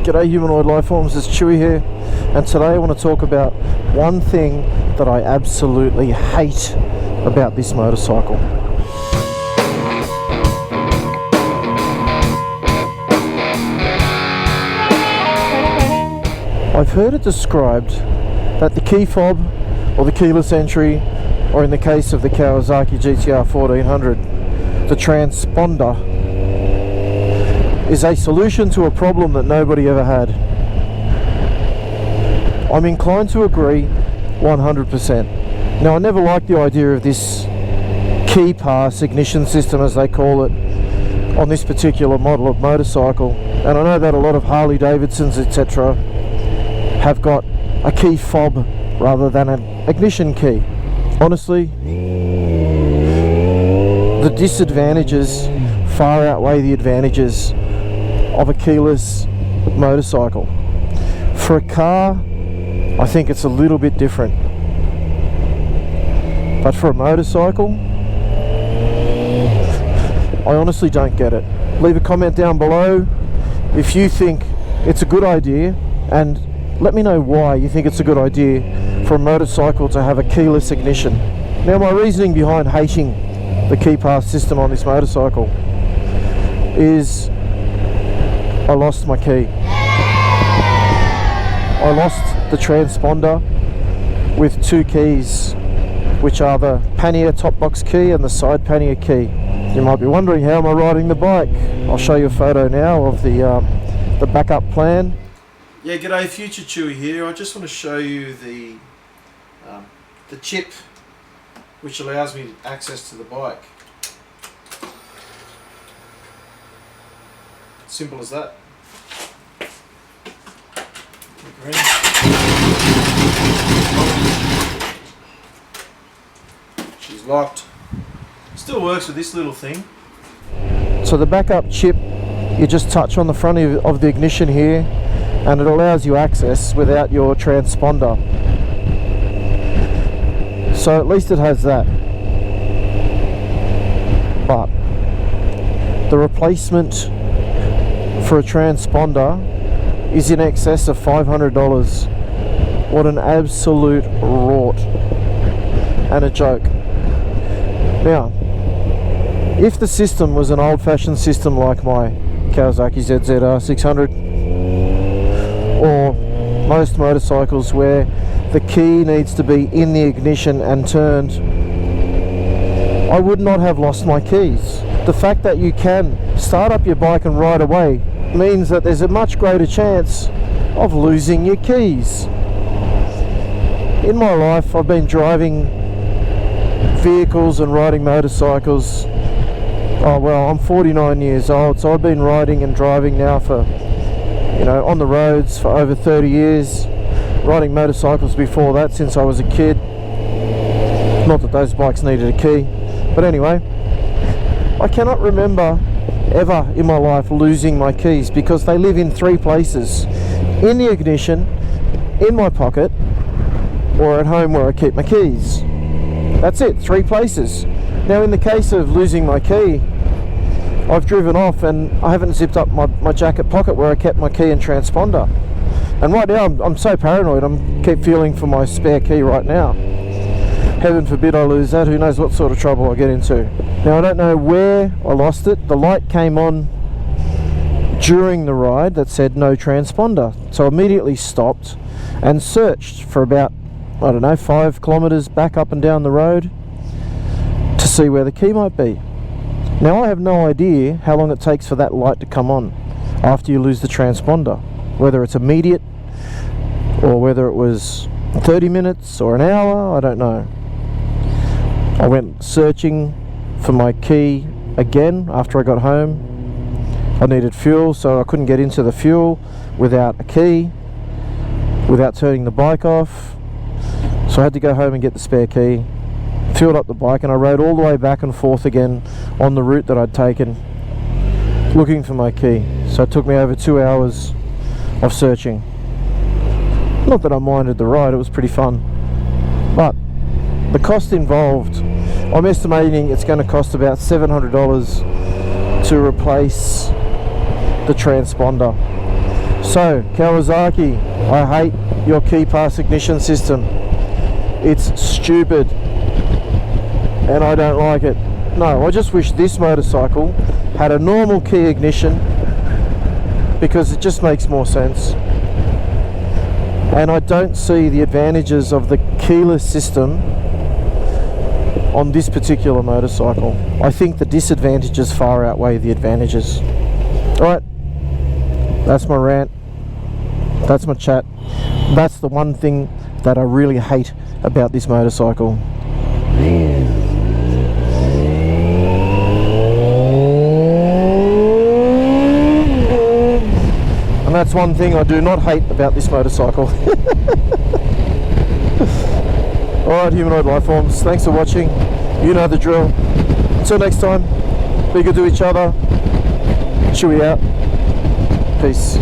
G'day humanoid lifeforms, it's Chewy here, and today I want to talk about one thing that I absolutely hate about this motorcycle. I've heard it described that the key fob or the keyless entry, or in the case of the Kawasaki GTR1400, the transponder, is a solution to a problem that nobody ever had. I'm inclined to agree 100%. Now, I never liked the idea of this key pass ignition system, as they call it, on this particular model of motorcycle, and I know that a lot of Harley Davidsons etc. have got a key fob rather than an ignition key. Honestly, the disadvantages far outweigh the advantages of a keyless motorcycle. For a car, I think it's a little bit different, but for a motorcycle, I honestly don't get it. Leave a comment down below if you think it's a good idea, and let me know why you think it's a good idea for a motorcycle to have a keyless ignition. Now, my reasoning behind hating the key pass system on this motorcycle is I lost my key. I lost the transponder with two keys, which are the pannier top box key and the side pannier key. You might be wondering, how am I riding the bike? I'll show you a photo now of the backup plan. Yeah, g'day, Future Chewy here. I just want to show you the chip which allows me access to the bike. Simple as that. She's locked. Still works with this little thing. So the backup chip, you just touch on the front of the ignition here, and it allows you access without your transponder. So at least it has that. But the replacement for a transponder is in excess of $500. What an absolute rort and a joke. Now, if the system was an old-fashioned system like my Kawasaki GTR1400 or most motorcycles where the key needs to be in the ignition and turned, I would not have lost my keys. The fact that you can start up your bike and ride away means that there's a much greater chance of losing your keys. In my life, I've been driving vehicles and riding motorcycles. Oh well, I'm 49 years old, so I've been riding and driving now for, on the roads for over 30 years. Riding motorcycles before that since I was a kid. Not that those bikes needed a key, but anyway, I cannot remember ever in my life losing my keys, because they live in three places: in the ignition, in my pocket, or at home where I keep my keys. That's it, three places. Now, in the case of losing my key, I've driven off and I haven't zipped up my jacket pocket where I kept my key and transponder. And right now I'm so paranoid, I'm keep feeling for my spare key right now. Heaven forbid I lose that, who knows what sort of trouble I'll get into. Now, I don't know where I lost it. The light came on during the ride that said no transponder. So I immediately stopped and searched for about, 5 kilometers back up and down the road to see where the key might be. Now, I have no idea how long it takes for that light to come on after you lose the transponder. Whether it's immediate or whether it was 30 minutes or an hour, I don't know. I went searching for my key again after I got home. I needed fuel, so I couldn't get into the fuel without a key, without turning the bike off. So I had to go home and get the spare key, filled up the bike, and I rode all the way back and forth again on the route that I'd taken, looking for my key. So it took me over 2 hours of searching. Not that I minded the ride, it was pretty fun, but the cost involved, I'm estimating it's going to cost about $700 to replace the transponder. So, Kawasaki, I hate your key pass ignition system. It's stupid and I don't like it. No, I just wish this motorcycle had a normal key ignition because it just makes more sense. And I don't see the advantages of the keyless system on this particular motorcycle. I think the disadvantages far outweigh the advantages. Alright, that's my rant. That's my chat. That's the one thing that I really hate about this motorcycle. And that's one thing I do not hate about this motorcycle. Alright, humanoid life forms, thanks for watching. You know the drill. Until next time, be good to each other. Chewie out. Peace.